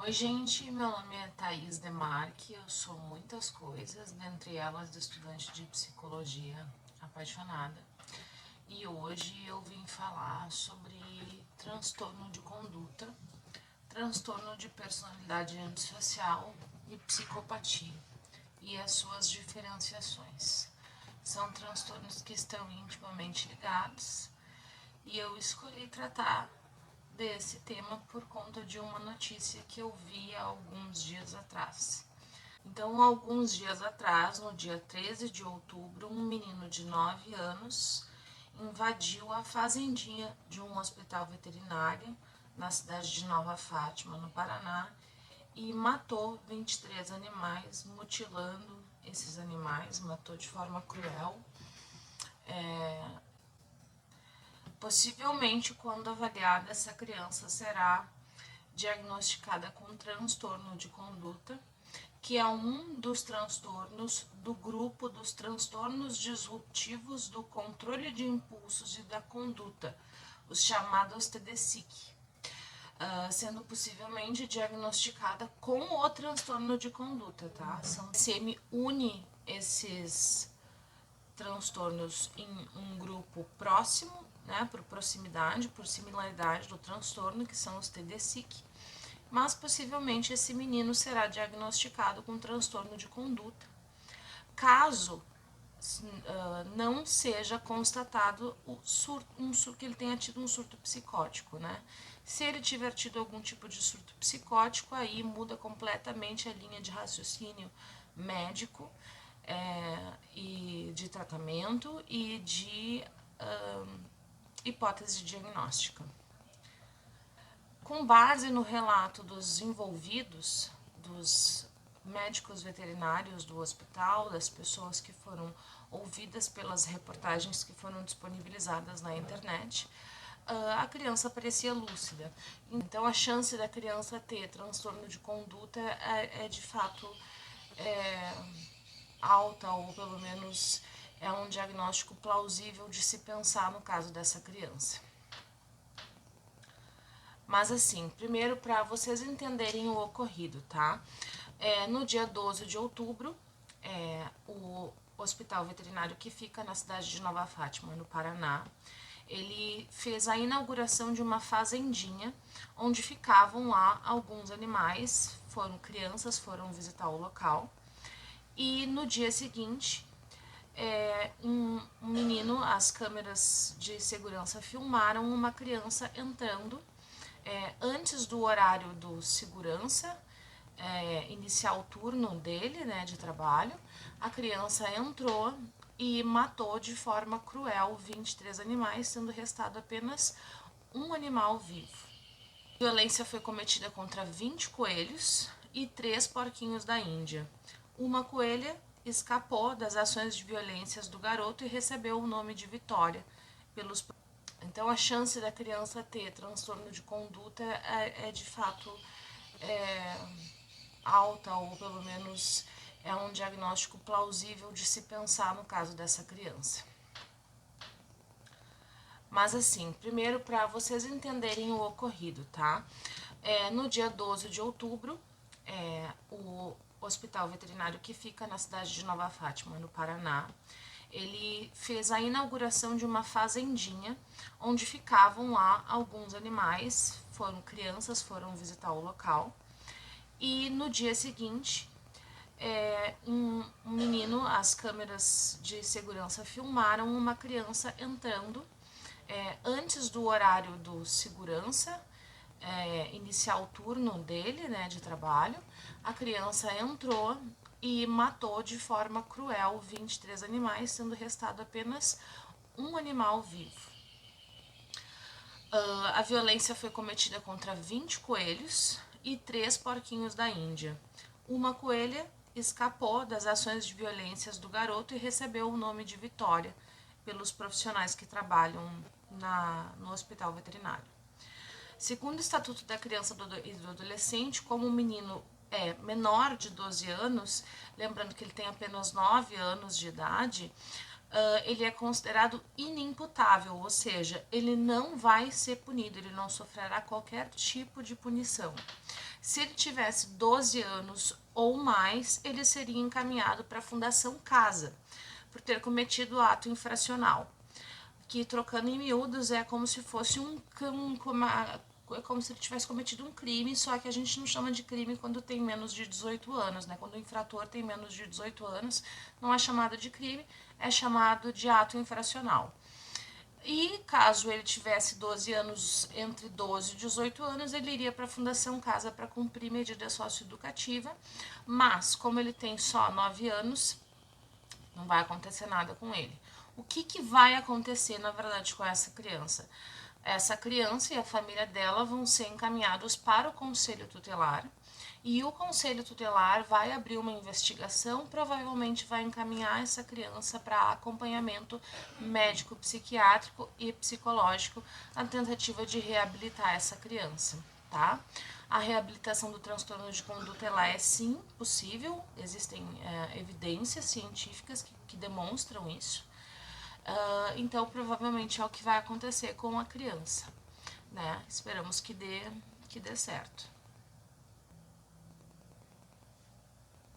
Oi, gente, meu nome é Thaís Demarque, eu sou muitas coisas, dentre elas estudante de psicologia apaixonada. E hoje eu vim falar sobre transtorno de conduta, transtorno de personalidade antissocial e psicopatia e as suas diferenciações. São transtornos que estão intimamente ligados e eu escolhi tratar desse tema por conta de uma notícia que eu vi há alguns dias atrás. Então, alguns dias atrás, no dia 13 de outubro, um menino de 9 anos invadiu a fazendinha de um hospital veterinário na cidade de Nova Fátima, no Paraná, e matou 23 animais, mutilando esses animais, matou de forma cruel. Possivelmente, quando avaliada, essa criança será diagnosticada com transtorno de conduta, que é um dos transtornos do grupo dos transtornos disruptivos do controle de impulsos e da conduta, os chamados TDCIC, sendo possivelmente diagnosticada com o transtorno de conduta, tá? O DSM une esses transtornos em um grupo próximo, né, por proximidade, por similaridade do transtorno, que são os TDCIC, mas possivelmente esse menino será diagnosticado com transtorno de conduta, caso não seja constatado que ele tenha tido um surto psicótico, né? Se ele tiver tido algum tipo de surto psicótico, aí muda completamente a linha de raciocínio médico e de tratamento e de hipótese diagnóstica. Com base no relato dos envolvidos, dos médicos veterinários do hospital, das pessoas que foram ouvidas pelas reportagens que foram disponibilizadas na internet, a criança parecia lúcida. Então, a chance da criança ter transtorno de conduta é de fato alta, ou pelo menos é um diagnóstico plausível de se pensar no caso dessa criança. Mas assim, primeiro para vocês entenderem o ocorrido, tá? No dia 12 de outubro, o hospital veterinário que fica na cidade de Nova Fátima, no Paraná, ele fez a inauguração de uma fazendinha onde ficavam lá alguns animais, crianças foram visitar o local. E no dia seguinte, um menino, as câmeras de segurança filmaram uma criança entrando antes do horário do segurança, iniciar o turno dele, né, de trabalho. A criança entrou e matou de forma cruel 23 animais, sendo restado apenas um animal vivo. A violência foi cometida contra 20 coelhos e 3 porquinhos da Índia. Uma coelha escapou das ações de violências do garoto e recebeu o nome de Vitória pelos. Então, a chance da criança ter transtorno de conduta é de fato alta, ou pelo menos é um diagnóstico plausível de se pensar no caso dessa criança. Mas assim, primeiro para vocês entenderem o ocorrido, tá? No dia 12 de outubro, o hospital veterinário que fica na cidade de Nova Fátima, no Paraná, ele fez a inauguração de uma fazendinha onde ficavam lá alguns animais, crianças foram visitar o local. E no dia seguinte, um menino, as câmeras de segurança filmaram uma criança entrando antes do horário do segurança, iniciar o turno dele, né, de trabalho. A criança entrou e matou de forma cruel 23 animais, sendo restado apenas um animal vivo. A violência foi cometida contra 20 coelhos e 3 porquinhos da Índia. Uma coelha escapou das ações de violências do garoto e recebeu o nome de Vitória pelos profissionais que trabalham no hospital veterinário. Segundo o Estatuto da Criança e do Adolescente, como o menino é menor de 12 anos, lembrando que ele tem apenas 9 anos de idade, ele é considerado inimputável, ou seja, ele não vai ser punido, ele não sofrerá qualquer tipo de punição. Se ele tivesse 12 anos ou mais, ele seria encaminhado para a Fundação Casa, por ter cometido ato infracional, que, trocando em miúdos, é como se fosse é como se ele tivesse cometido um crime, só que a gente não chama de crime quando tem menos de 18 anos, né? Quando o infrator tem menos de 18 anos, não é chamado de crime, é chamado de ato infracional. E caso ele tivesse 12 anos, entre 12 e 18 anos, ele iria para a Fundação Casa para cumprir medida socioeducativa, mas como ele tem só 9 anos, não vai acontecer nada com ele. O que vai acontecer, na verdade, com essa criança? Essa criança e a família dela vão ser encaminhados para o conselho tutelar e o conselho tutelar vai abrir uma investigação, provavelmente vai encaminhar essa criança para acompanhamento médico, psiquiátrico e psicológico na tentativa de reabilitar essa criança, tá? A reabilitação do transtorno de conduta ela é sim possível, existem evidências científicas que demonstram isso. Então, provavelmente é o que vai acontecer com a criança, né? Esperamos que dê certo.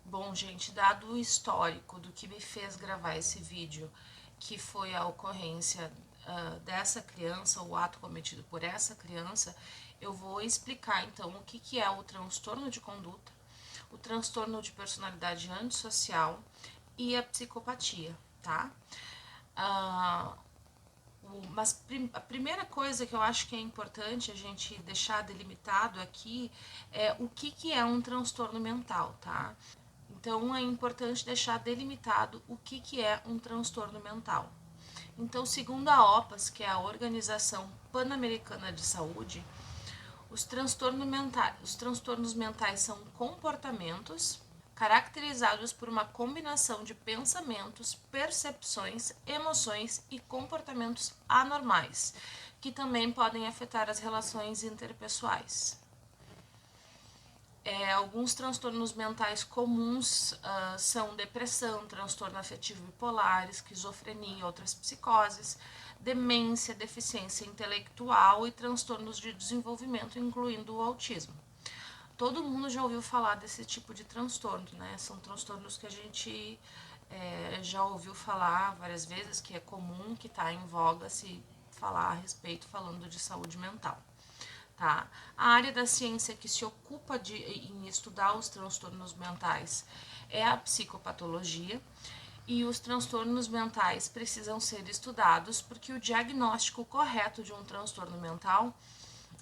Bom, gente, dado o histórico do que me fez gravar esse vídeo, que foi a ocorrência dessa criança, o ato cometido por essa criança, eu vou explicar então o que é o transtorno de conduta, o transtorno de personalidade antissocial e a psicopatia, tá? Mas a primeira coisa que eu acho que é importante a gente deixar delimitado aqui é o que é um transtorno mental, tá? Então é importante deixar delimitado o que é um transtorno mental. Então, segundo a OPAS, que é a Organização Pan-Americana de Saúde, os transtornos mentais são comportamentos caracterizados por uma combinação de pensamentos, percepções, emoções e comportamentos anormais, que também podem afetar as relações interpessoais. Alguns transtornos mentais comuns são depressão, transtorno afetivo bipolar, esquizofrenia e outras psicoses, demência, deficiência intelectual e transtornos de desenvolvimento, incluindo o autismo. Todo mundo já ouviu falar desse tipo de transtorno, né? São transtornos que a gente já ouviu falar várias vezes, que é comum, que está em voga se falar a respeito, falando de saúde mental. Tá? A área da ciência que se ocupa em estudar os transtornos mentais é a psicopatologia, e os transtornos mentais precisam ser estudados porque o diagnóstico correto de um transtorno mental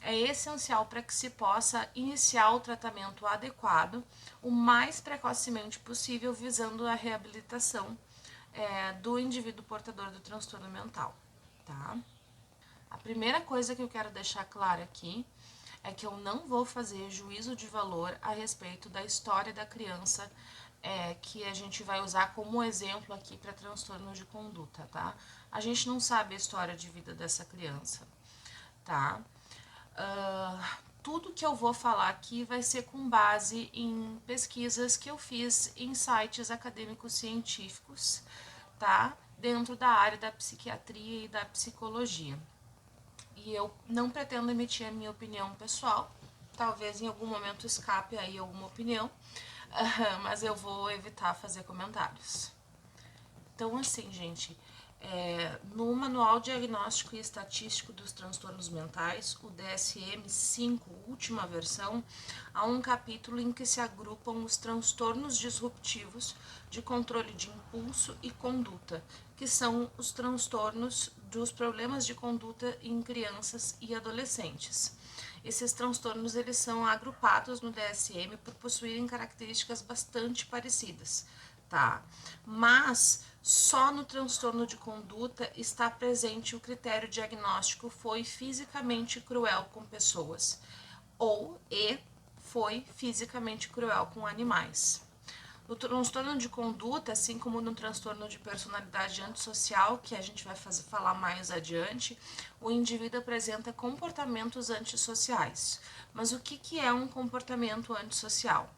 é essencial para que se possa iniciar o tratamento adequado o mais precocemente possível, visando a reabilitação do indivíduo portador do transtorno mental. Tá? A primeira coisa que eu quero deixar clara aqui é que eu não vou fazer juízo de valor a respeito da história da criança que a gente vai usar como exemplo aqui para transtorno de conduta, tá? A gente não sabe a história de vida dessa criança, tá? Tudo que eu vou falar aqui vai ser com base em pesquisas que eu fiz em sites acadêmicos científicos, tá? Dentro da área da psiquiatria e da psicologia. E eu não pretendo emitir a minha opinião pessoal, talvez em algum momento escape aí alguma opinião, mas eu vou evitar fazer comentários. Então, assim, gente, no Manual Diagnóstico e Estatístico dos Transtornos Mentais, o DSM-5, última versão, há um capítulo em que se agrupam os transtornos disruptivos de controle de impulso e conduta, que são os transtornos dos problemas de conduta em crianças e adolescentes. Esses transtornos eles são agrupados no DSM por possuírem características bastante parecidas, tá? Mas só no transtorno de conduta está presente o critério diagnóstico foi fisicamente cruel com pessoas ou foi fisicamente cruel com animais. No transtorno de conduta, assim como no transtorno de personalidade antissocial, que a gente vai falar mais adiante, o indivíduo apresenta comportamentos antissociais. Mas o que é um comportamento antissocial?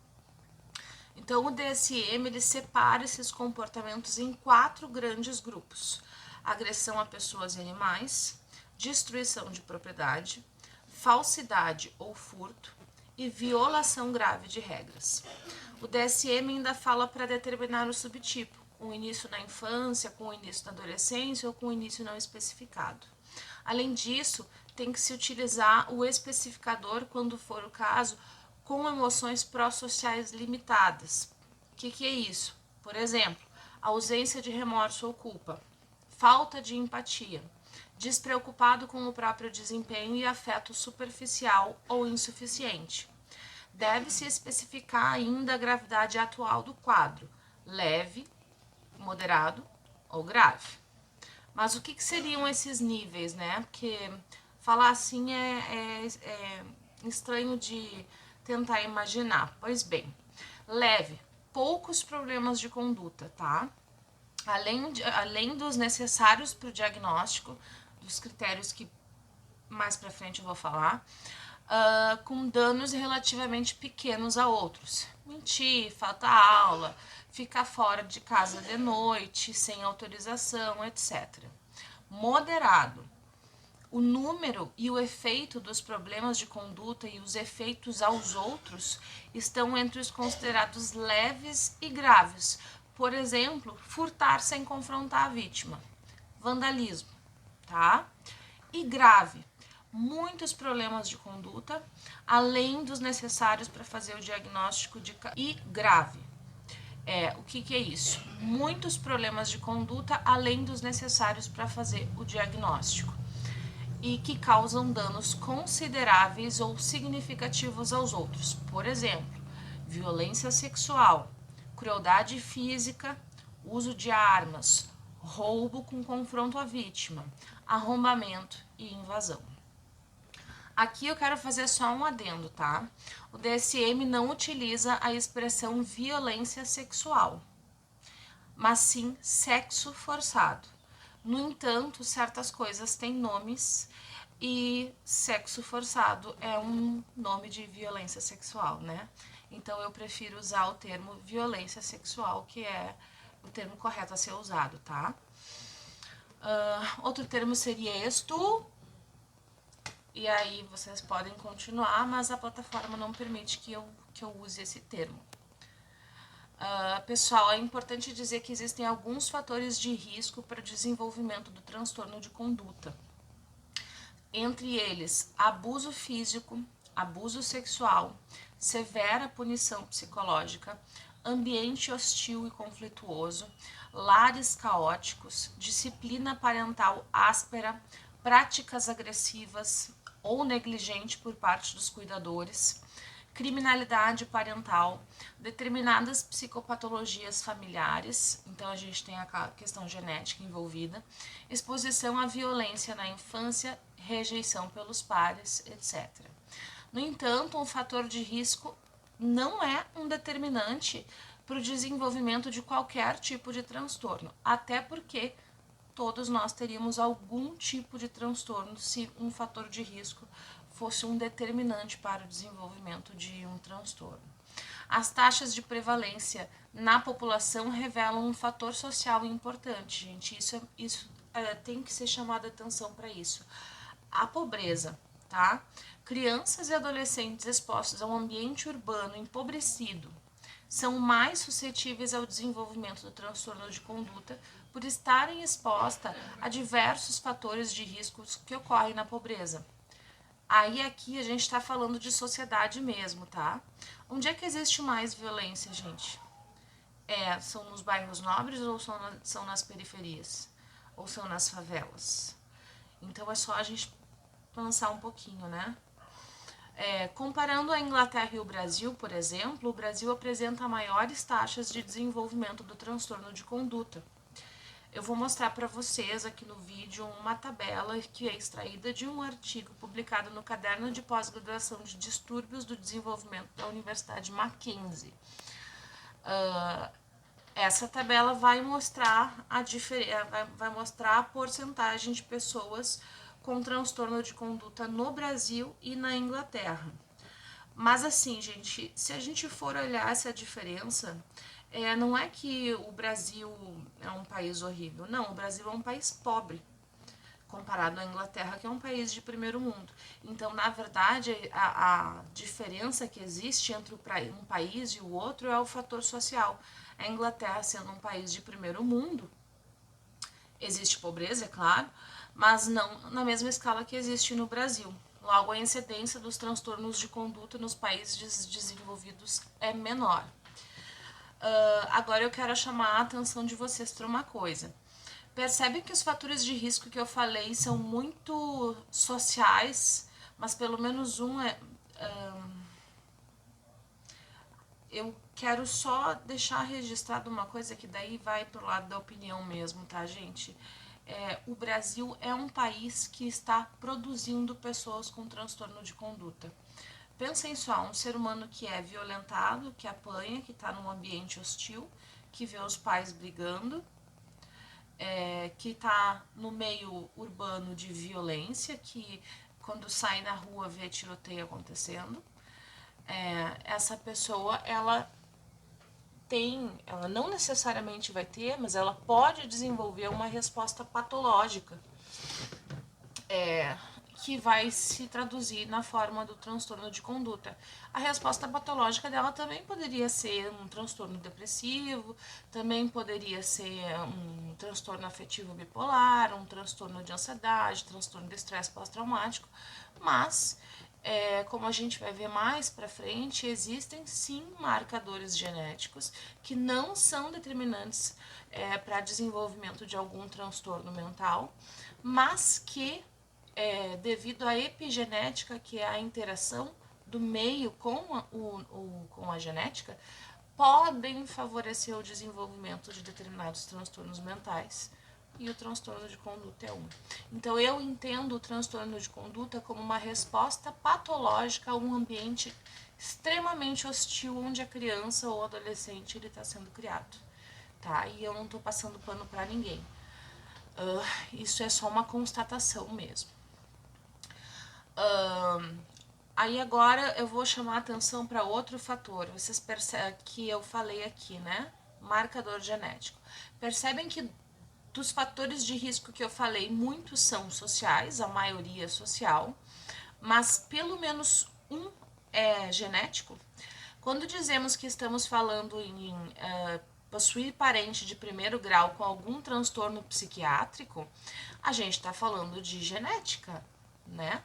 Então, o DSM ele separa esses comportamentos em 4 grandes grupos: agressão a pessoas e animais, destruição de propriedade, falsidade ou furto e violação grave de regras. O DSM ainda fala para determinar o subtipo, com início na infância, com início na adolescência ou com início não especificado. Além disso, tem que se utilizar o especificador, quando for o caso, com emoções pró-sociais limitadas. O que é isso? Por exemplo, ausência de remorso ou culpa, falta de empatia, despreocupado com o próprio desempenho e afeto superficial ou insuficiente. Deve-se especificar ainda a gravidade atual do quadro, leve, moderado ou grave. Mas o que seriam esses níveis, né? Porque falar assim é estranho de tentar imaginar. Pois bem, leve, poucos problemas de conduta, tá? Além dos necessários para o diagnóstico, dos critérios que mais para frente eu vou falar, com danos relativamente pequenos a outros. Mentir, faltar aula, ficar fora de casa de noite, sem autorização, etc. Moderado. O número e o efeito dos problemas de conduta e os efeitos aos outros estão entre os considerados leves e graves. Por exemplo, furtar sem confrontar a vítima, vandalismo, tá? E grave, muitos problemas de conduta, além dos necessários para fazer o diagnóstico e grave. O que é isso? Muitos problemas de conduta, além dos necessários para fazer o diagnóstico e que causam danos consideráveis ou significativos aos outros. Por exemplo, violência sexual, crueldade física, uso de armas, roubo com confronto à vítima, arrombamento e invasão. Aqui eu quero fazer só um adendo, tá? O DSM não utiliza a expressão violência sexual, mas sim sexo forçado. No entanto, certas coisas têm nomes e sexo forçado é um nome de violência sexual, né? Então eu prefiro usar o termo violência sexual, que é o termo correto a ser usado, tá? Outro termo seria e aí vocês podem continuar, mas a plataforma não permite que eu use esse termo. Pessoal, é importante dizer que existem alguns fatores de risco para o desenvolvimento do transtorno de conduta. Entre eles, abuso físico, abuso sexual, severa punição psicológica, ambiente hostil e conflituoso, lares caóticos, disciplina parental áspera, práticas agressivas ou negligente por parte dos cuidadores, criminalidade parental, determinadas psicopatologias familiares, então a gente tem a questão genética envolvida, exposição à violência na infância, rejeição pelos pares, etc. No entanto, um fator de risco não é um determinante para o desenvolvimento de qualquer tipo de transtorno, até porque todos nós teríamos algum tipo de transtorno se um fator de risco fosse um determinante para o desenvolvimento de um transtorno. As taxas de prevalência na população revelam um fator social importante, gente. Isso tem que ser chamada atenção para isso. A pobreza, tá? Crianças e adolescentes expostos a um ambiente urbano empobrecido são mais suscetíveis ao desenvolvimento do transtorno de conduta por estarem expostas a diversos fatores de riscos que ocorrem na pobreza. Aí aqui a gente está falando de sociedade mesmo, tá? Onde é que existe mais violência, gente? São nos bairros nobres ou são nas periferias? Ou são nas favelas? Então é só a gente pensar um pouquinho, né? Comparando a Inglaterra e o Brasil, por exemplo, o Brasil apresenta maiores taxas de desenvolvimento do transtorno de conduta. Eu vou mostrar para vocês aqui no vídeo uma tabela que é extraída de um artigo publicado no Caderno de Pós-Graduação de Distúrbios do Desenvolvimento da Universidade Mackenzie. Essa tabela vai mostrar a porcentagem de pessoas com transtorno de conduta no Brasil e na Inglaterra. Mas assim, gente, se a gente for olhar essa diferença, não é que o Brasil é um país horrível. Não, o Brasil é um país pobre, comparado à Inglaterra, que é um país de primeiro mundo. Então, na verdade, a diferença que existe entre um país e o outro é o fator social. A Inglaterra, sendo um país de primeiro mundo, existe pobreza, é claro, mas não na mesma escala que existe no Brasil. Logo, a incidência dos transtornos de conduta nos países desenvolvidos é menor. Agora eu quero chamar a atenção de vocês para uma coisa. Percebem que os fatores de risco que eu falei são muito sociais, mas pelo menos um é. Eu quero só deixar registrado uma coisa que daí vai pro lado da opinião mesmo, tá, gente? O Brasil é um país que está produzindo pessoas com transtorno de conduta. Pensem só, um ser humano que é violentado, que apanha, que está num ambiente hostil, que vê os pais brigando, que está no meio urbano de violência, que quando sai na rua vê tiroteio acontecendo. Essa pessoa, ela não necessariamente vai ter, mas ela pode desenvolver uma resposta patológica, que vai se traduzir na forma do transtorno de conduta. A resposta patológica dela também poderia ser um transtorno depressivo, também poderia ser um transtorno afetivo bipolar, um transtorno de ansiedade, transtorno de estresse pós-traumático, mas como a gente vai ver mais para frente, existem sim marcadores genéticos que não são determinantes para desenvolvimento de algum transtorno mental, mas que devido à epigenética, que é a interação do meio com a genética, podem favorecer o desenvolvimento de determinados transtornos mentais. E o transtorno de conduta é um. Então, eu entendo o transtorno de conduta como uma resposta patológica a um ambiente extremamente hostil onde a criança ou adolescente está sendo criado. Tá? E eu não estou passando pano para ninguém. Isso é só uma constatação mesmo. Aí agora eu vou chamar a atenção para outro fator. Vocês percebem que eu falei aqui, né? Marcador genético. Percebem que dos fatores de risco que eu falei, muitos são sociais, a maioria é social, mas pelo menos um é genético. Quando dizemos que estamos falando em possuir parente de primeiro grau com algum transtorno psiquiátrico, a gente está falando de genética, né?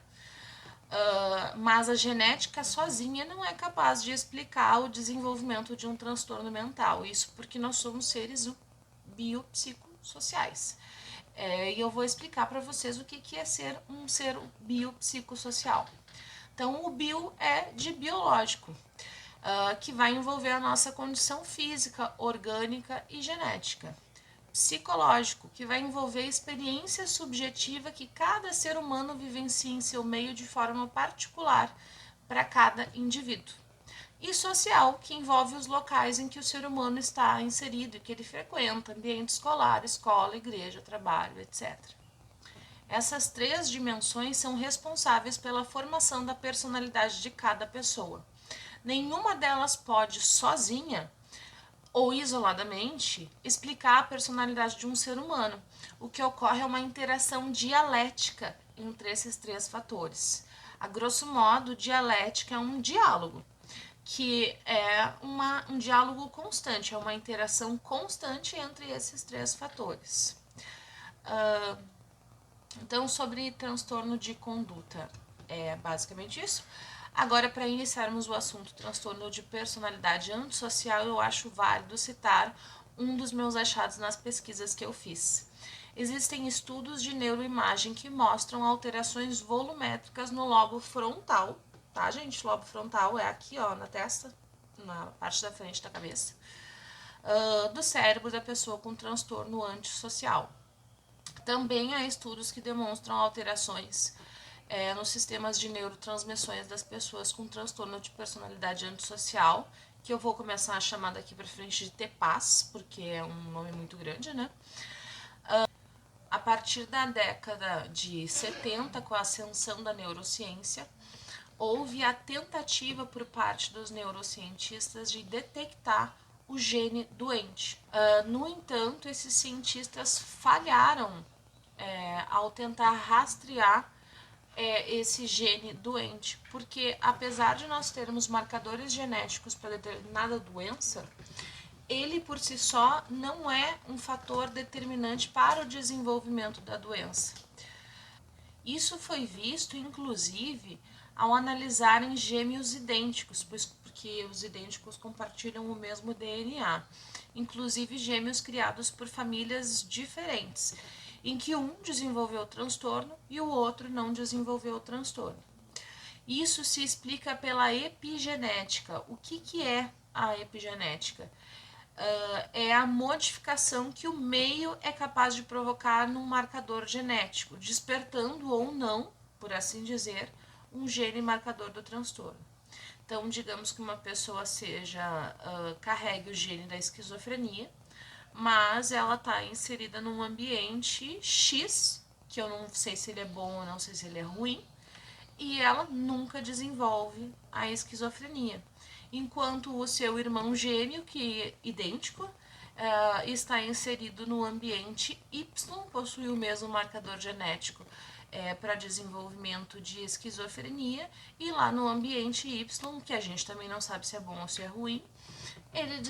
Mas a genética sozinha não é capaz de explicar o desenvolvimento de um transtorno mental. Isso porque nós somos seres biopsicossociais. E eu vou explicar para vocês o que é ser um ser biopsicossocial. Então, o bio é de biológico, que vai envolver a nossa condição física, orgânica e genética. Psicológico, que vai envolver a experiência subjetiva que cada ser humano vivencia em seu meio de forma particular para cada indivíduo. E social, que envolve os locais em que o ser humano está inserido e que ele frequenta, ambiente escolar, escola, igreja, trabalho, etc. Essas três dimensões são responsáveis pela formação da personalidade de cada pessoa. Nenhuma delas pode, sozinha, ou isoladamente, explicar a personalidade de um ser humano. O que ocorre é uma interação dialética entre esses três fatores. A grosso modo, dialética é um diálogo, que é um diálogo constante, é uma interação constante entre esses três fatores. Então, sobre transtorno de conduta, é basicamente isso. Agora, para iniciarmos o assunto transtorno de personalidade antissocial, eu acho válido citar um dos meus achados nas pesquisas que eu fiz. Existem estudos de neuroimagem que mostram alterações volumétricas no lobo frontal, tá, gente? O lobo frontal é aqui, ó, na testa, na parte da frente da cabeça, do cérebro da pessoa com transtorno antissocial. Também há estudos que demonstram alterações nos sistemas de neurotransmissões das pessoas com transtorno de personalidade antissocial, que eu vou começar a chamar daqui para frente de TPAS, porque é um nome muito grande, né? A partir da década de 70, com a ascensão da neurociência, houve a tentativa por parte dos neurocientistas de detectar o gene doente. No entanto, esses cientistas falharam ao tentar rastrear esse gene doente, porque apesar de nós termos marcadores genéticos para determinada doença, ele por si só não é um fator determinante para o desenvolvimento da doença. Isso foi visto, inclusive, ao analisarem gêmeos idênticos, porque os idênticos compartilham o mesmo DNA, inclusive gêmeos criados por famílias diferentes, em que um desenvolveu o transtorno e o outro não desenvolveu o transtorno. Isso se explica pela epigenética. O que é a epigenética? É a modificação que o meio é capaz de provocar num marcador genético, despertando ou não, por assim dizer, um gene marcador do transtorno. Então, digamos que uma pessoa carregue o gene da esquizofrenia, mas ela está inserida num ambiente X, que eu não sei se ele é bom ou não sei se ele é ruim, e ela nunca desenvolve a esquizofrenia. Enquanto o seu irmão gêmeo, que é idêntico, está inserido no ambiente Y, possui o mesmo marcador genético para desenvolvimento de esquizofrenia, e lá no ambiente Y, que a gente também não sabe se é bom ou se é ruim, ele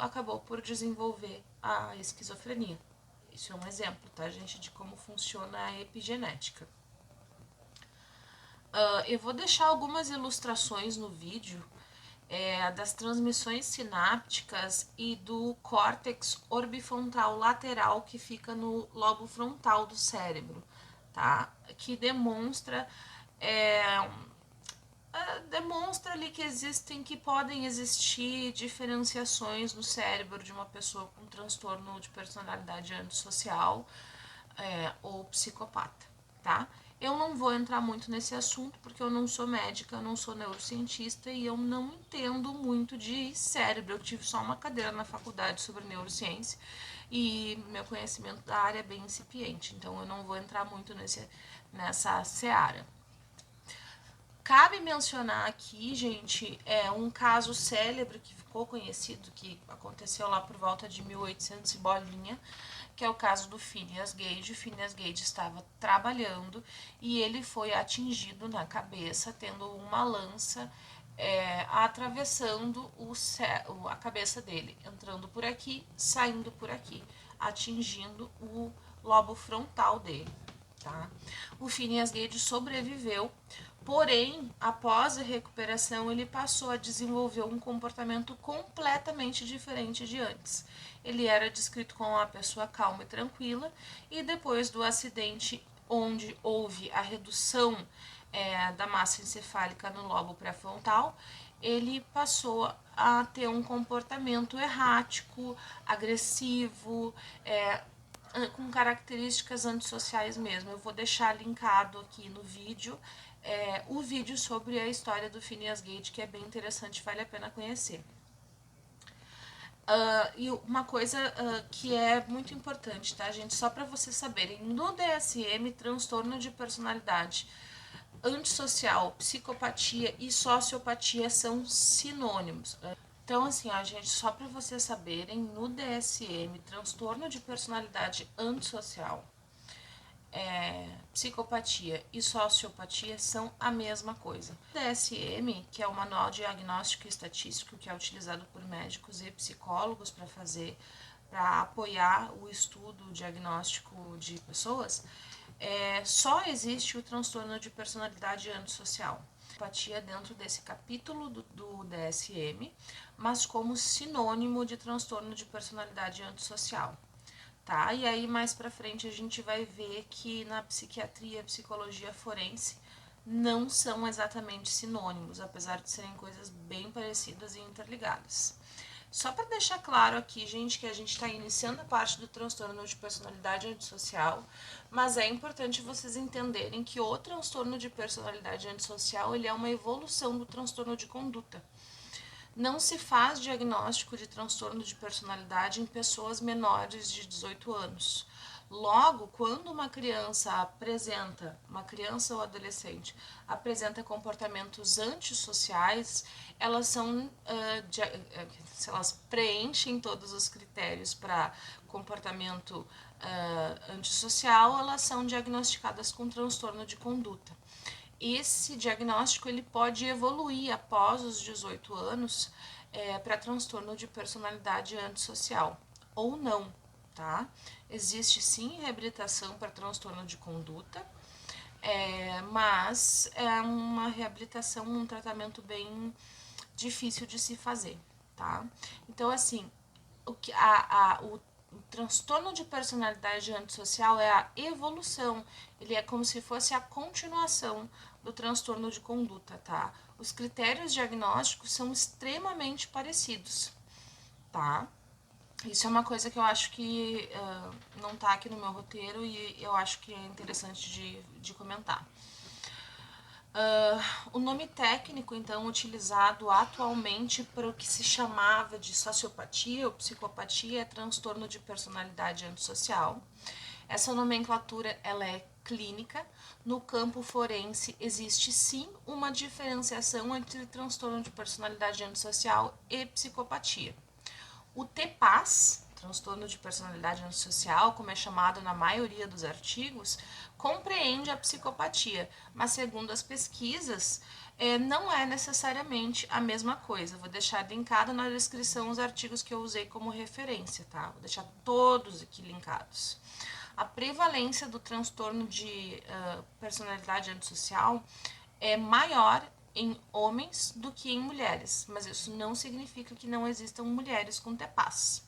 acabou por desenvolver a esquizofrenia. Isso é um exemplo, tá, gente, de como funciona a epigenética. Eu vou deixar algumas ilustrações no vídeo das transmissões sinápticas e do córtex orbifrontal lateral que fica no lobo frontal do cérebro, tá? Que demonstra ali que podem existir diferenciações no cérebro de uma pessoa com transtorno de personalidade antissocial ou psicopata, tá? Eu não vou entrar muito nesse assunto porque eu não sou médica, eu não sou neurocientista e eu não entendo muito de cérebro. Eu tive só uma cadeira na faculdade sobre neurociência e meu conhecimento da área é bem incipiente, então eu não vou entrar muito nessa seara. Cabe mencionar aqui, gente, um caso célebre que ficou conhecido, que aconteceu lá por volta de 1800 e bolinha, que é o caso do Phineas Gage. O Phineas Gage estava trabalhando e ele foi atingido na cabeça, tendo uma lança atravessando a cabeça dele, entrando por aqui, saindo por aqui, atingindo o lobo frontal dele. Tá? O Phineas Gage sobreviveu, porém, após a recuperação, ele passou a desenvolver um comportamento completamente diferente de antes. Ele era descrito como uma pessoa calma e tranquila, e depois do acidente, onde houve a redução da massa encefálica no lobo pré-frontal, ele passou a ter um comportamento errático, agressivo, com características antissociais mesmo. Eu vou deixar linkado aqui no vídeo o vídeo sobre a história do Phineas Gage, que é bem interessante, vale a pena conhecer. E uma coisa que é muito importante, tá, gente? Só para vocês saberem, no DSM, transtorno de personalidade antissocial, psicopatia e sociopatia são sinônimos. Então, assim, gente, só para vocês saberem, no DSM, transtorno de personalidade antissocial, psicopatia e sociopatia são a mesma coisa. O DSM, que é o Manual Diagnóstico e Estatístico, que é utilizado por médicos e psicólogos para apoiar o estudo diagnóstico de pessoas, só existe o transtorno de personalidade antissocial. Psicopatia dentro desse capítulo do DSM, mas como sinônimo de transtorno de personalidade antissocial. Tá? E aí mais pra frente a gente vai ver que na psiquiatria, psicologia forense não são exatamente sinônimos, apesar de serem coisas bem parecidas e interligadas. Só para deixar claro aqui, gente, que a gente está iniciando a parte do transtorno de personalidade antissocial, mas é importante vocês entenderem que o transtorno de personalidade antissocial ele é uma evolução do transtorno de conduta. Não se faz diagnóstico de transtorno de personalidade em pessoas menores de 18 anos. Logo, quando uma criança ou adolescente apresenta comportamentos antissociais, elas são, se elas preenchem todos os critérios para comportamento antissocial, elas são diagnosticadas com transtorno de conduta. Esse diagnóstico ele pode evoluir após os 18 anos para transtorno de personalidade antissocial ou não, tá? Existe sim reabilitação para transtorno de conduta, mas é uma reabilitação, um tratamento bem difícil de se fazer, tá? Então, assim, o transtorno de personalidade antissocial é a evolução, ele é como se fosse a continuação do transtorno de conduta, tá? Os critérios diagnósticos são extremamente parecidos, tá? Isso é uma coisa que eu acho que não tá aqui no meu roteiro e eu acho que é interessante de comentar. O nome técnico, então, utilizado atualmente para o que se chamava de sociopatia ou psicopatia é transtorno de personalidade antissocial. Essa nomenclatura ela é clínica. No campo forense existe sim uma diferenciação entre transtorno de personalidade antissocial e psicopatia. O TPAS, transtorno de personalidade antissocial, como é chamado na maioria dos artigos, compreende a psicopatia, mas segundo as pesquisas, não é necessariamente a mesma coisa. Vou deixar linkado na descrição os artigos que eu usei como referência, tá? Vou deixar todos aqui linkados. A prevalência do transtorno de personalidade antissocial é maior em homens do que em mulheres, mas isso não significa que não existam mulheres com TPAS,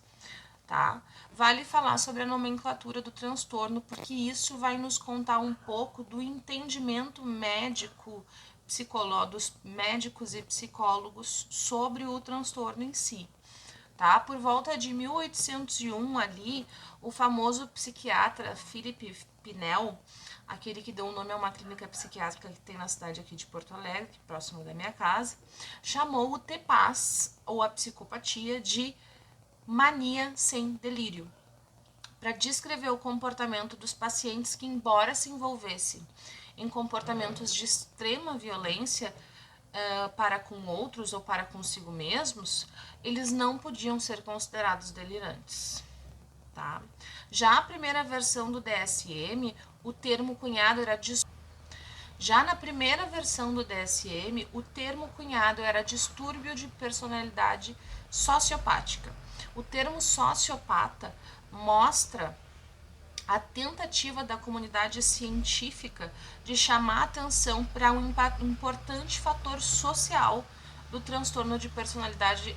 tá? Vale falar sobre a nomenclatura do transtorno, porque isso vai nos contar um pouco do entendimento médico, dos médicos e psicólogos sobre o transtorno em si. Tá? Por volta de 1801 ali, o famoso psiquiatra Philip Pinel, aquele que deu o nome a uma clínica psiquiátrica que tem na cidade aqui de Porto Alegre, próximo da minha casa, chamou o TPAS, ou a psicopatia, de mania sem delírio, para descrever o comportamento dos pacientes que, embora se envolvessem em comportamentos de extrema violência, para com outros ou para consigo mesmos, eles não podiam ser considerados delirantes. Tá? Já a primeira versão do DSM, o termo cunhado era Já na primeira versão do DSM, o termo cunhado era distúrbio de personalidade sociopática. O termo sociopata mostra a tentativa da comunidade científica de chamar atenção para um importante fator social do transtorno de personalidade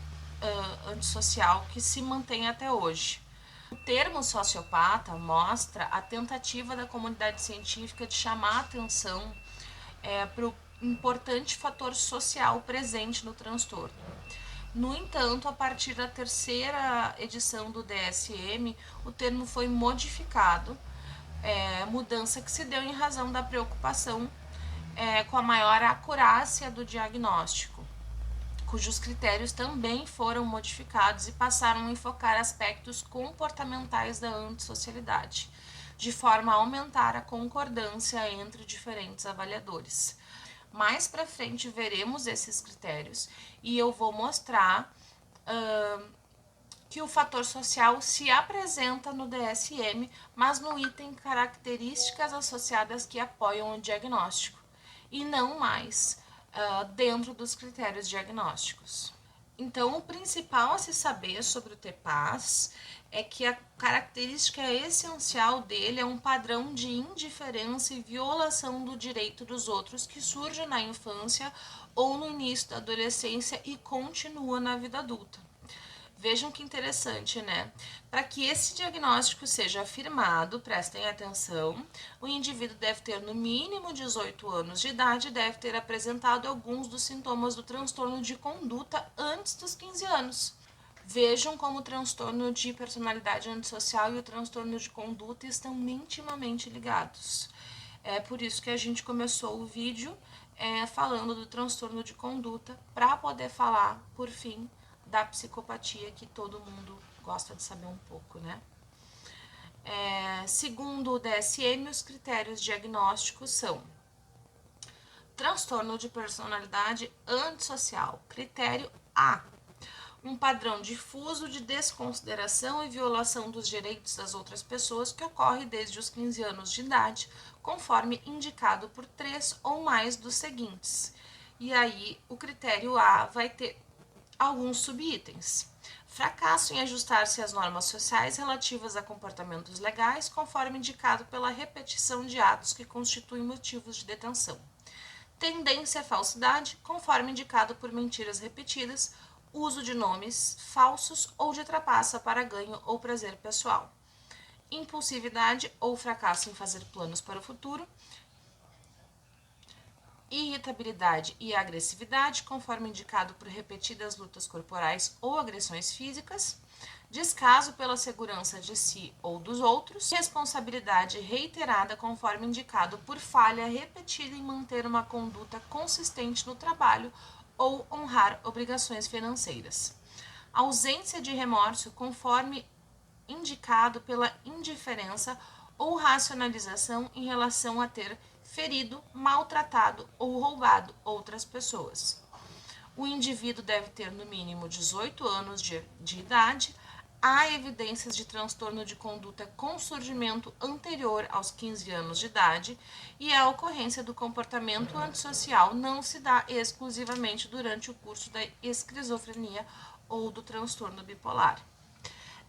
antissocial que se mantém até hoje. O termo sociopata mostra a tentativa da comunidade científica de chamar atenção para o importante fator social presente no transtorno. No entanto, a partir da terceira edição do DSM, o termo foi modificado, mudança que se deu em razão da preocupação com a maior acurácia do diagnóstico, cujos critérios também foram modificados e passaram a enfocar aspectos comportamentais da antissocialidade, de forma a aumentar a concordância entre diferentes avaliadores. Mais para frente veremos esses critérios e eu vou mostrar que o fator social se apresenta no DSM, mas no item características associadas que apoiam o diagnóstico, e não mais dentro dos critérios diagnósticos. Então, o principal a se saber sobre o TPAS é que a característica essencial dele é um padrão de indiferença e violação do direito dos outros que surge na infância ou no início da adolescência e continua na vida adulta. Vejam que interessante, né? Para que esse diagnóstico seja afirmado, prestem atenção, o indivíduo deve ter no mínimo 18 anos de idade e deve ter apresentado alguns dos sintomas do transtorno de conduta antes dos 15 anos. Vejam como o transtorno de personalidade antissocial e o transtorno de conduta estão intimamente ligados. É por isso que a gente começou o vídeo falando do transtorno de conduta, para poder falar, por fim, da psicopatia, que todo mundo gosta de saber um pouco, né? Segundo o DSM, os critérios diagnósticos são transtorno de personalidade antissocial. Critério A: um padrão difuso de desconsideração e violação dos direitos das outras pessoas que ocorre desde os 15 anos de idade, conforme indicado por 3 ou mais dos seguintes. E aí, o critério A vai ter alguns subitens. Fracasso em ajustar-se às normas sociais relativas a comportamentos legais, conforme indicado pela repetição de atos que constituem motivos de detenção. Tendência à falsidade, conforme indicado por mentiras repetidas, uso de nomes falsos ou de trapaça para ganho ou prazer pessoal. Impulsividade ou fracasso em fazer planos para o futuro. Irritabilidade e agressividade, conforme indicado por repetidas lutas corporais ou agressões físicas. Descaso pela segurança de si ou dos outros. Responsabilidade reiterada, conforme indicado por falha repetida em manter uma conduta consistente no trabalho ou honrar obrigações financeiras. Ausência de remorso, conforme indicado pela indiferença ou racionalização em relação a ter ferido, maltratado ou roubado outras pessoas. O indivíduo deve ter no mínimo 18 anos de idade. Há evidências de transtorno de conduta com surgimento anterior aos 15 anos de idade e a ocorrência do comportamento antissocial não se dá exclusivamente durante o curso da esquizofrenia ou do transtorno bipolar.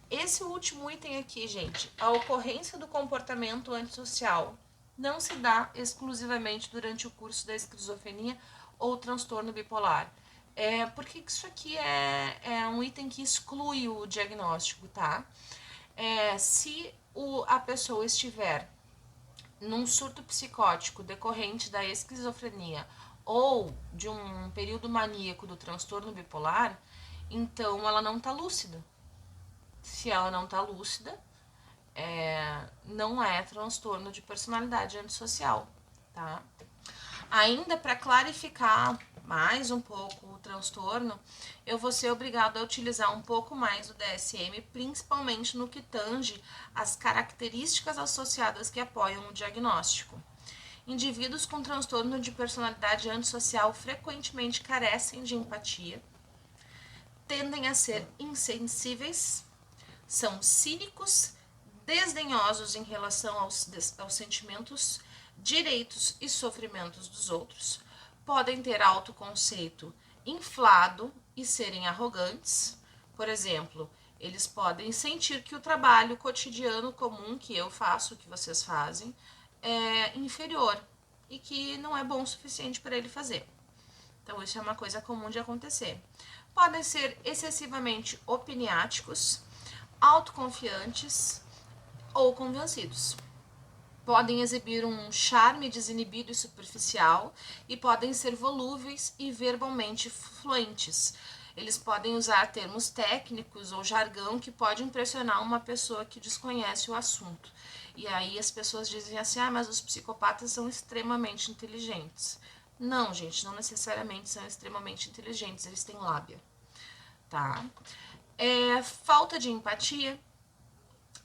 Esse último item aqui, gente, a ocorrência do comportamento antissocial não se dá exclusivamente durante o curso da esquizofrenia ou transtorno bipolar. Porque isso aqui é um item que exclui o diagnóstico, tá? Se a pessoa estiver num surto psicótico decorrente da esquizofrenia ou de um período maníaco do transtorno bipolar, então ela não está lúcida. Se ela não está lúcida, não é transtorno de personalidade antissocial, tá? Ainda para clarificar mais um pouco o transtorno, eu vou ser obrigada a utilizar um pouco mais o DSM, principalmente no que tange as características associadas que apoiam o diagnóstico. Indivíduos com transtorno de personalidade antissocial frequentemente carecem de empatia, tendem a ser insensíveis, são cínicos, desdenhosos em relação aos sentimentos, direitos e sofrimentos dos outros, podem ter autoconceito inflado e serem arrogantes. Por exemplo, eles podem sentir que o trabalho cotidiano comum que eu faço, que vocês fazem, é inferior e que não é bom o suficiente para ele fazer. Então, isso é uma coisa comum de acontecer. Podem ser excessivamente opiniáticos, autoconfiantes ou convencidos. Podem exibir um charme desinibido e superficial e podem ser volúveis e verbalmente fluentes. Eles podem usar termos técnicos ou jargão que pode impressionar uma pessoa que desconhece o assunto. E aí as pessoas dizem assim, mas os psicopatas são extremamente inteligentes. Não, gente, não necessariamente são extremamente inteligentes, eles têm lábia, tá? Falta de empatia,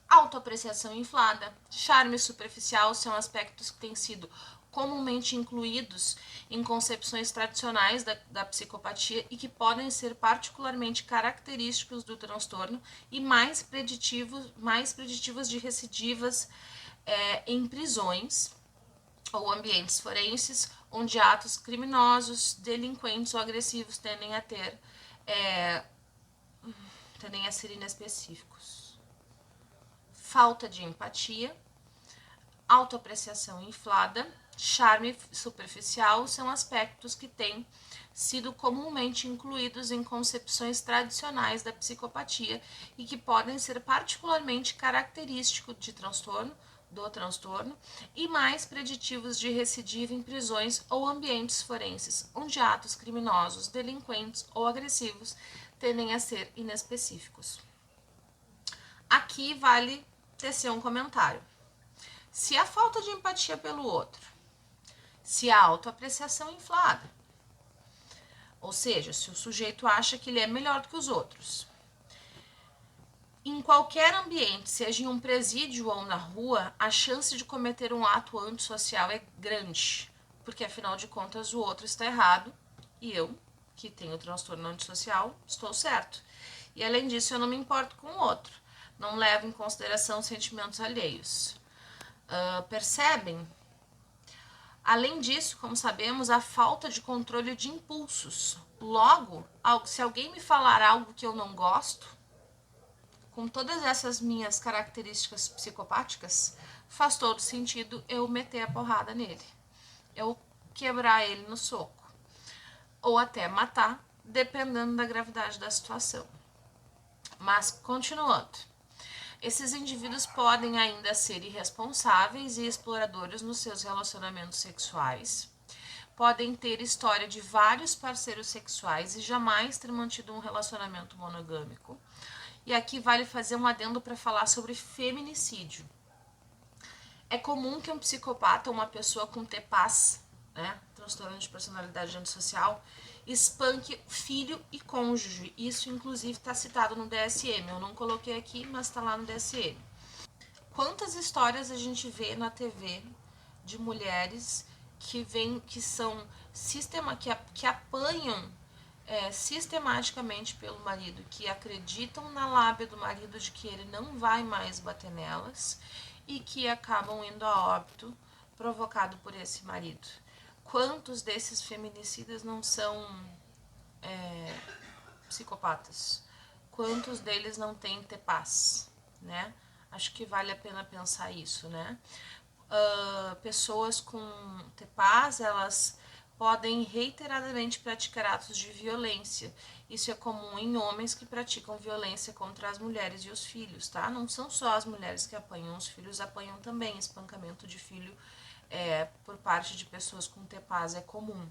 autoapreciação inflada, charme superficial são aspectos que têm sido comumente incluídos em concepções tradicionais da psicopatia e que podem ser particularmente característicos do transtorno e mais preditivos de recidivas em prisões ou ambientes forenses, onde atos criminosos, delinquentes ou agressivos tendem a ser inespecíficos. Falta de empatia, autoapreciação inflada, charme superficial são aspectos que têm sido comumente incluídos em concepções tradicionais da psicopatia e que podem ser particularmente característicos do transtorno e mais preditivos de recidiva em prisões ou ambientes forenses, onde atos criminosos, delinquentes ou agressivos tendem a ser inespecíficos. Aqui vale tecer um comentário. Se a falta de empatia pelo outro, se a autoapreciação inflada, ou seja, se o sujeito acha que ele é melhor do que os outros, Em qualquer ambiente, seja em um presídio ou na rua, a chance de cometer um ato antissocial é grande, porque afinal de contas o outro está errado e eu, que tenho transtorno antissocial, estou certo. E além disso, eu não me importo com o outro, não levo em consideração sentimentos alheios. Percebem? Além disso, como sabemos, a falta de controle de impulsos. Logo, se alguém me falar algo que eu não gosto, com todas essas minhas características psicopáticas, faz todo sentido eu meter a porrada nele. Eu quebrar ele no soco. Ou até matar, dependendo da gravidade da situação. Mas, continuando. Esses indivíduos podem ainda ser irresponsáveis e exploradores nos seus relacionamentos sexuais. Podem ter história de vários parceiros sexuais e jamais ter mantido um relacionamento monogâmico. E aqui vale fazer um adendo para falar sobre feminicídio. É comum que um psicopata, uma pessoa com TPAS, né, transtorno de personalidade antissocial, espanque filho e cônjuge. Isso, inclusive, está citado no DSM. Eu não coloquei aqui, mas está lá no DSM. Quantas histórias a gente vê na TV de mulheres que são que apanham sistematicamente pelo marido, que acreditam na lábia do marido de que ele não vai mais bater nelas e que acabam indo a óbito provocado por esse marido. Quantos desses feminicidas não são psicopatas? Quantos deles não têm TPAS, né? Acho que vale a pena pensar isso, né? Pessoas com TPAS, elas podem reiteradamente praticar atos de violência. Isso é comum em homens que praticam violência contra as mulheres e os filhos, tá? Não são só as mulheres que apanham, os filhos apanham também. Espancamento de filho por parte de pessoas com TPAS é comum.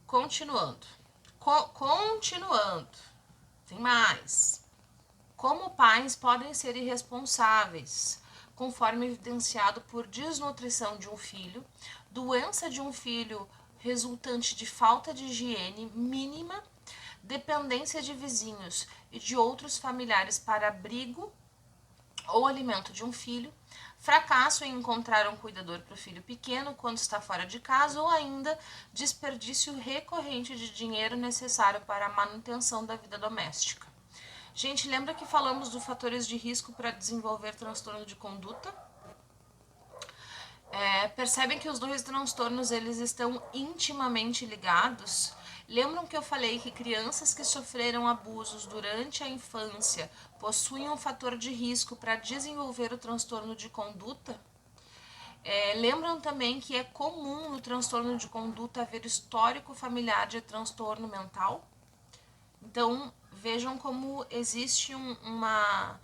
Continuando. Continuando. Tem mais. Como pais podem ser irresponsáveis, conforme evidenciado por desnutrição de um filho, doença de um filho resultante de falta de higiene mínima, dependência de vizinhos e de outros familiares para abrigo ou alimento de um filho, fracasso em encontrar um cuidador para o filho pequeno quando está fora de casa ou ainda desperdício recorrente de dinheiro necessário para a manutenção da vida doméstica. Gente, lembra que falamos dos fatores de risco para desenvolver transtorno de conduta? Percebem que os dois transtornos eles estão intimamente ligados? Lembram que eu falei que crianças que sofreram abusos durante a infância possuem um fator de risco para desenvolver o transtorno de conduta? Lembram também que é comum no transtorno de conduta haver histórico familiar de transtorno mental? Então, vejam como existe uma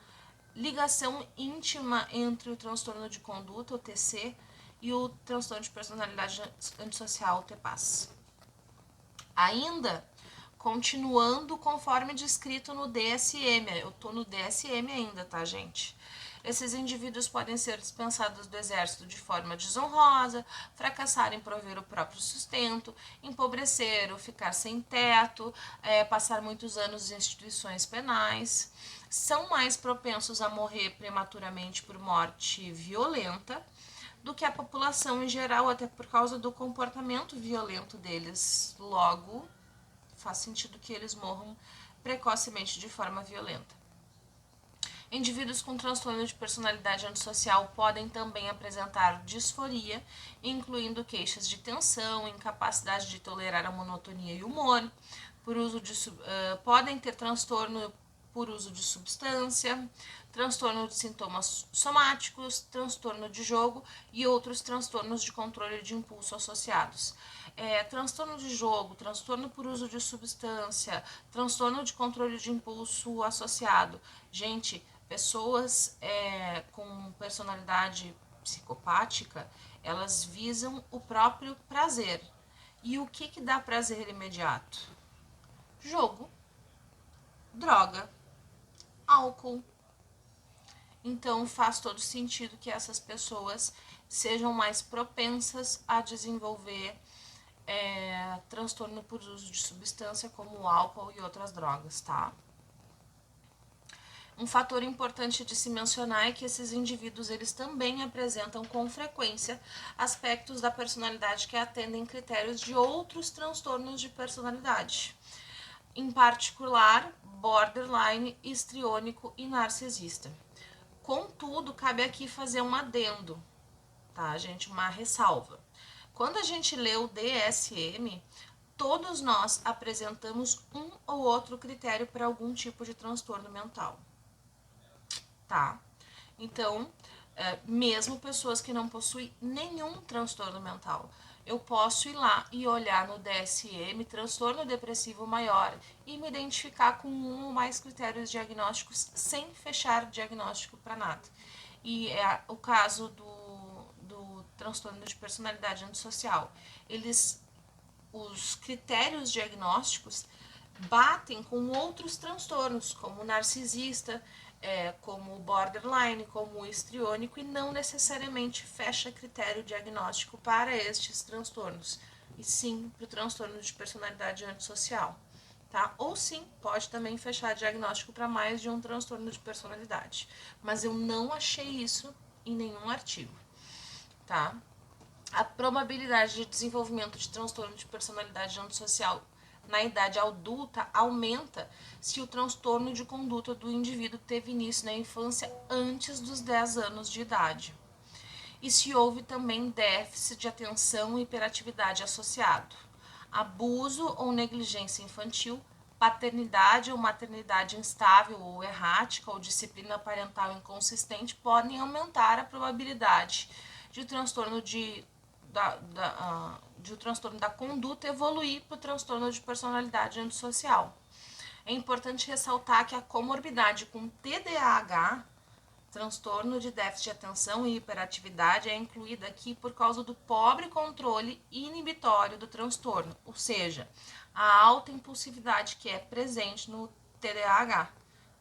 ligação íntima entre o transtorno de conduta, o TC, e o transtorno de personalidade antissocial, o TPAS. Ainda, continuando conforme descrito no DSM, eu tô no DSM ainda, tá, gente? Esses indivíduos podem ser dispensados do exército de forma desonrosa, fracassar em prover o próprio sustento, empobrecer ou ficar sem teto, passar muitos anos em instituições penais, são mais propensos a morrer prematuramente por morte violenta do que a população em geral, até por causa do comportamento violento deles. Logo, faz sentido que eles morram precocemente de forma violenta. Indivíduos com transtorno de personalidade antissocial podem também apresentar disforia, incluindo queixas de tensão, incapacidade de tolerar a monotonia e o humor, podem ter transtorno por uso de substância, transtorno de sintomas somáticos, transtorno de jogo e outros transtornos de controle de impulso associados. Transtorno de jogo, transtorno por uso de substância, transtorno de controle de impulso associado. Gente, pessoas com personalidade psicopática, elas visam o próprio prazer. E o que dá prazer imediato? Jogo, droga, álcool. Então faz todo sentido que essas pessoas sejam mais propensas a desenvolver transtorno por uso de substância como o álcool e outras drogas, tá? Um fator importante de se mencionar é que esses indivíduos eles também apresentam com frequência aspectos da personalidade que atendem critérios de outros transtornos de personalidade, em particular borderline, histriônico e narcisista. Contudo, cabe aqui fazer um adendo, tá, gente? Uma ressalva. Quando a gente lê o DSM, todos nós apresentamos um ou outro critério para algum tipo de transtorno mental, tá? Então, mesmo pessoas que não possuem nenhum transtorno mental, eu posso ir lá e olhar no DSM, transtorno depressivo maior, e me identificar com um ou mais critérios diagnósticos sem fechar diagnóstico para nada. E é o caso do transtorno de personalidade antissocial. Os critérios diagnósticos batem com outros transtornos, como o narcisista, como o borderline, como o histriônico, e não necessariamente fecha critério diagnóstico para estes transtornos, e sim para o transtorno de personalidade antissocial, tá? Ou sim, pode também fechar diagnóstico para mais de um transtorno de personalidade, mas eu não achei isso em nenhum artigo, tá? A probabilidade de desenvolvimento de transtorno de personalidade antissocial na idade adulta aumenta se o transtorno de conduta do indivíduo teve início na infância antes dos 10 anos de idade. E se houve também déficit de atenção e hiperatividade associado, abuso ou negligência infantil, paternidade ou maternidade instável ou errática ou disciplina parental inconsistente podem aumentar a probabilidade de o transtorno o transtorno da conduta evoluir para o transtorno de personalidade antissocial. É importante ressaltar que a comorbidade com TDAH, transtorno de déficit de atenção e hiperatividade, é incluída aqui por causa do pobre controle inibitório do transtorno, ou seja, a alta impulsividade que é presente no TDAH,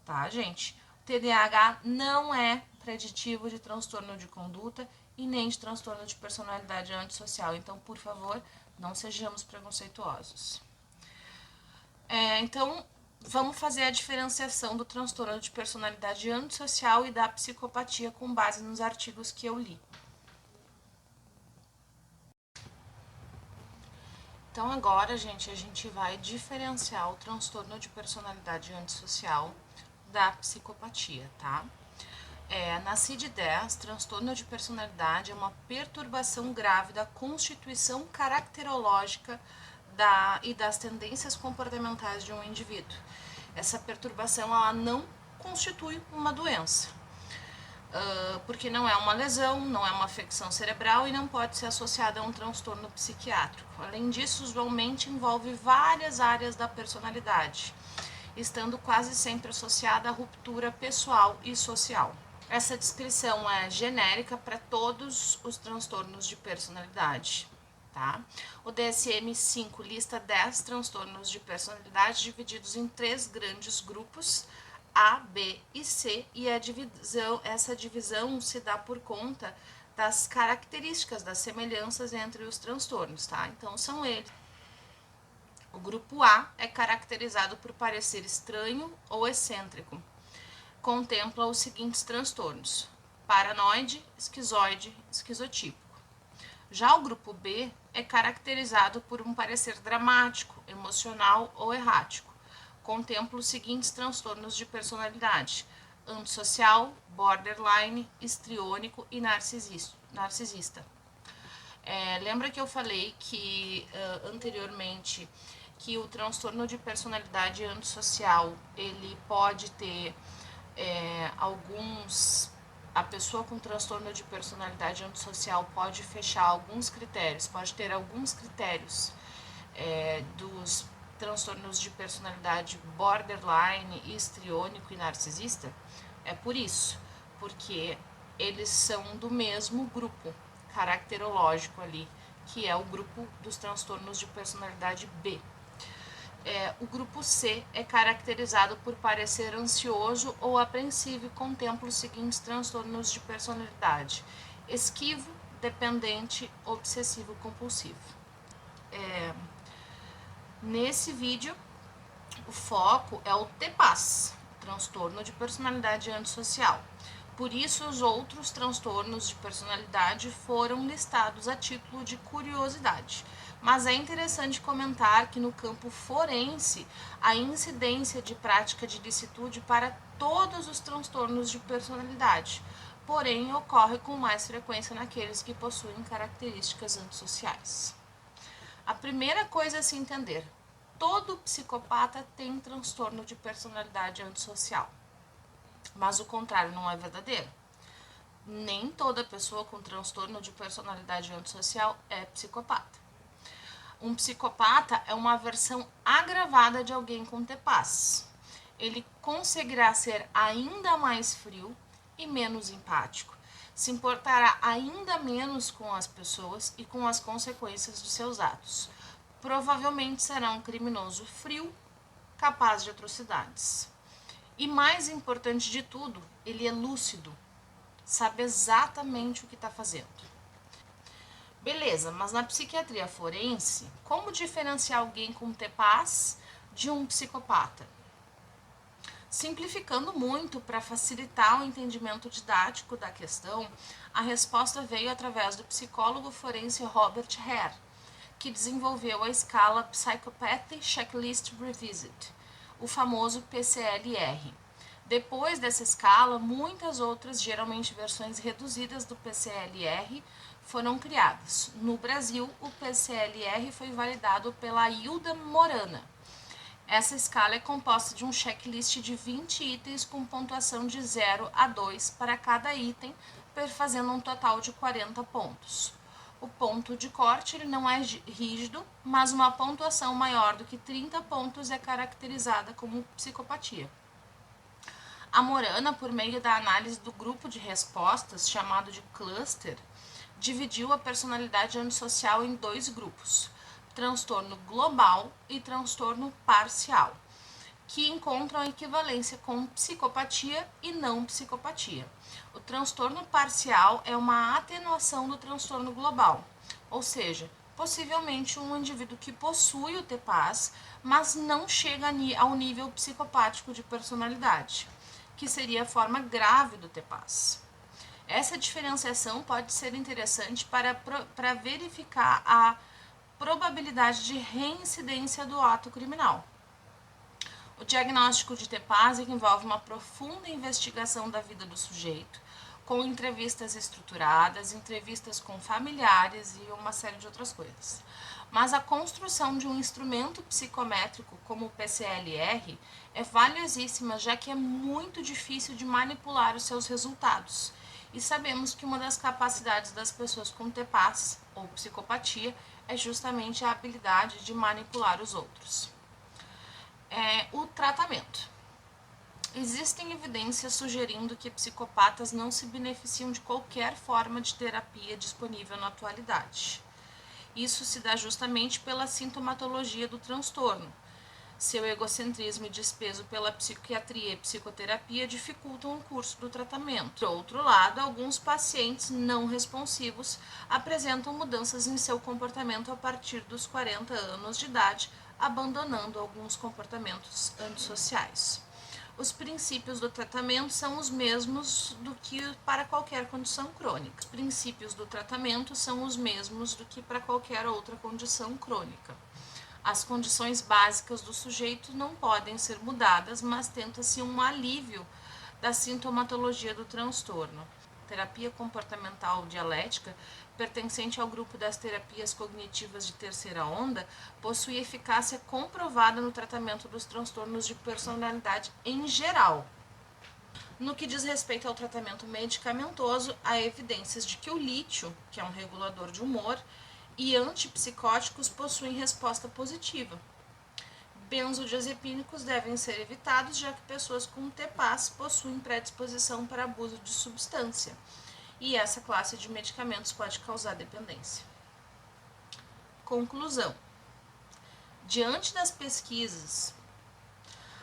tá, gente? O TDAH não é preditivo de transtorno de conduta e nem de transtorno de personalidade antissocial. Então, por favor, não sejamos preconceituosos. Então, vamos fazer a diferenciação do transtorno de personalidade antissocial e da psicopatia com base nos artigos que eu li. Então, agora, gente, a gente vai diferenciar o transtorno de personalidade antissocial da psicopatia, tá? Na CID-10, transtorno de personalidade é uma perturbação grave da constituição caracterológica e das tendências comportamentais de um indivíduo. Essa perturbação ela não constitui uma doença, porque não é uma lesão, não é uma afecção cerebral e não pode ser associada a um transtorno psiquiátrico. Além disso, usualmente envolve várias áreas da personalidade, estando quase sempre associada à ruptura pessoal e social. Essa descrição é genérica para todos os transtornos de personalidade, tá? O DSM-5 lista 10 transtornos de personalidade divididos em 3 grandes grupos, A, B e C, e essa divisão se dá por conta das características, das semelhanças entre os transtornos, tá? Então, são eles. O grupo A é caracterizado por parecer estranho ou excêntrico. Contempla os seguintes transtornos: paranoide, esquizoide, esquizotípico. Já o grupo B é caracterizado por um parecer dramático, emocional ou errático. Contempla os seguintes transtornos de personalidade: antissocial, borderline, histriônico e narcisista. Lembra que eu falei que anteriormente que o transtorno de personalidade antissocial ele pode ter a pessoa com transtorno de personalidade antissocial pode fechar alguns critérios, pode ter alguns critérios dos transtornos de personalidade borderline, histriônico e narcisista? É por isso, porque eles são do mesmo grupo caracterológico ali, que é o grupo dos transtornos de personalidade B. O grupo C é caracterizado por parecer ansioso ou apreensivo e contempla os seguintes transtornos de personalidade: esquivo, dependente, obsessivo compulsivo. Nesse vídeo, o foco é o TPAS, transtorno de personalidade antissocial. Por isso, os outros transtornos de personalidade foram listados a título de curiosidade. Mas é interessante comentar que no campo forense, a incidência de prática de licitude para todos os transtornos de personalidade, porém ocorre com mais frequência naqueles que possuem características antissociais. A primeira coisa a se entender: todo psicopata tem transtorno de personalidade antissocial. Mas o contrário não é verdadeiro. Nem toda pessoa com transtorno de personalidade antissocial é psicopata. Um psicopata é uma versão agravada de alguém com TPAS. Ele conseguirá ser ainda mais frio e menos empático, se importará ainda menos com as pessoas e com as consequências de seus atos. Provavelmente será um criminoso frio, capaz de atrocidades. E mais importante de tudo, ele é lúcido, sabe exatamente o que está fazendo. Beleza, mas na psiquiatria forense, como diferenciar alguém com TPAS de um psicopata? Simplificando muito para facilitar o entendimento didático da questão, a resposta veio através do psicólogo forense Robert Hare, que desenvolveu a escala Psychopathy Checklist Revisit, o famoso PCLR. Depois dessa escala, muitas outras, geralmente versões reduzidas do PCLR, foram criadas. No Brasil, o PCLR foi validado pela Hilda Morana. Essa escala é composta de um checklist de 20 itens com pontuação de 0 a 2 para cada item, fazendo um total de 40 pontos. O ponto de corte ele não é rígido, mas uma pontuação maior do que 30 pontos é caracterizada como psicopatia. A Morana, por meio da análise do grupo de respostas, chamado de cluster, dividiu a personalidade antissocial em dois grupos: transtorno global e transtorno parcial, que encontram equivalência com psicopatia e não psicopatia. O transtorno parcial é uma atenuação do transtorno global, ou seja, possivelmente um indivíduo que possui o TPAS, mas não chega ao nível psicopático de personalidade, que seria a forma grave do TPAS. Essa diferenciação pode ser interessante para verificar a probabilidade de reincidência do ato criminal. O diagnóstico de TPAS envolve uma profunda investigação da vida do sujeito, com entrevistas estruturadas, entrevistas com familiares e uma série de outras coisas. Mas a construção de um instrumento psicométrico como o PCLR é valiosíssima, já que é muito difícil de manipular os seus resultados. E sabemos que uma das capacidades das pessoas com TPAS ou psicopatia é justamente a habilidade de manipular os outros. O tratamento. Existem evidências sugerindo que psicopatas não se beneficiam de qualquer forma de terapia disponível na atualidade. Isso se dá justamente pela sintomatologia do transtorno. Seu egocentrismo e desprezo pela psiquiatria e psicoterapia dificultam o curso do tratamento. Por outro lado, alguns pacientes não responsivos apresentam mudanças em seu comportamento a partir dos 40 anos de idade, abandonando alguns comportamentos antissociais. Os princípios do tratamento são os mesmos do que para qualquer condição crônica. Os princípios do tratamento são os mesmos do que para qualquer outra condição crônica. As condições básicas do sujeito não podem ser mudadas, mas tenta-se um alívio da sintomatologia do transtorno. Terapia comportamental dialética, pertencente ao grupo das terapias cognitivas de terceira onda, possui eficácia comprovada no tratamento dos transtornos de personalidade em geral. No que diz respeito ao tratamento medicamentoso, há evidências de que o lítio, que é um regulador de humor, e antipsicóticos possuem resposta positiva. Benzodiazepínicos devem ser evitados, já que pessoas com TPAS possuem predisposição para abuso de substância, e essa classe de medicamentos pode causar dependência. Conclusão. Diante das pesquisas,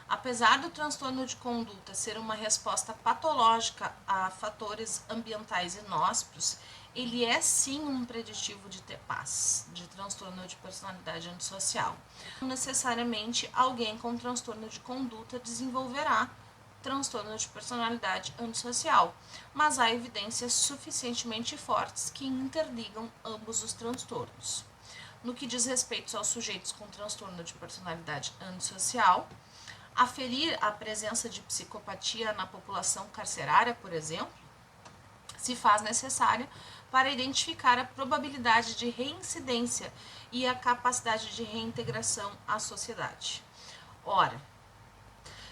apesar do transtorno de conduta ser uma resposta patológica a fatores ambientais inóspitos, ele é sim um preditivo de TPAS, de transtorno de personalidade antissocial. Não necessariamente alguém com transtorno de conduta desenvolverá transtorno de personalidade antissocial, mas há evidências suficientemente fortes que interligam ambos os transtornos. No que diz respeito aos sujeitos com transtorno de personalidade antissocial, aferir a presença de psicopatia na população carcerária, por exemplo, se faz necessária para identificar a probabilidade de reincidência e a capacidade de reintegração à sociedade. Ora,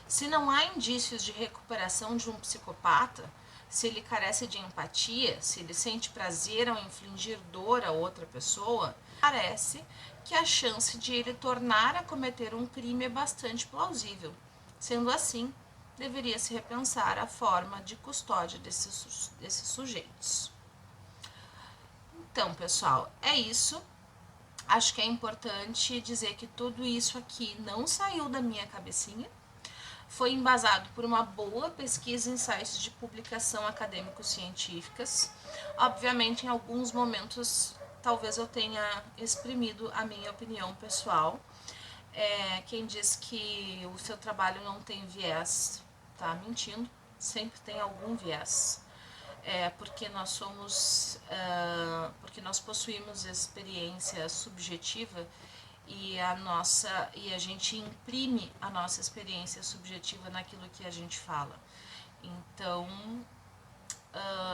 se não há indícios de recuperação de um psicopata, se ele carece de empatia, se ele sente prazer ao infligir dor a outra pessoa, parece que a chance de ele tornar a cometer um crime é bastante plausível. Sendo assim, deveria se repensar a forma de custódia desses sujeitos. Então, pessoal, é isso. Acho que é importante dizer que tudo isso aqui não saiu da minha cabecinha. Foi embasado por uma boa pesquisa em sites de publicação acadêmico-científicas. Obviamente, em alguns momentos, talvez eu tenha exprimido a minha opinião pessoal. Quem diz que o seu trabalho não tem viés, tá mentindo. Sempre tem algum viés. Porque nós somos, porque nós possuímos experiência subjetiva e a gente imprime a nossa experiência subjetiva naquilo que a gente fala. Então,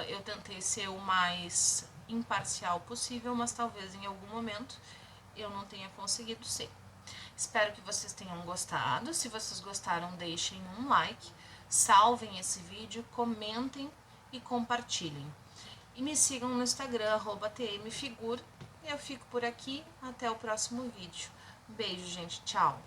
eu tentei ser o mais imparcial possível, mas talvez em algum momento eu não tenha conseguido ser. Espero que vocês tenham gostado. Se vocês gostaram, deixem um like, salvem esse vídeo, comentem e compartilhem. E me sigam no Instagram, @tmfigur. Eu fico por aqui, até o próximo vídeo. Um beijo, gente, tchau!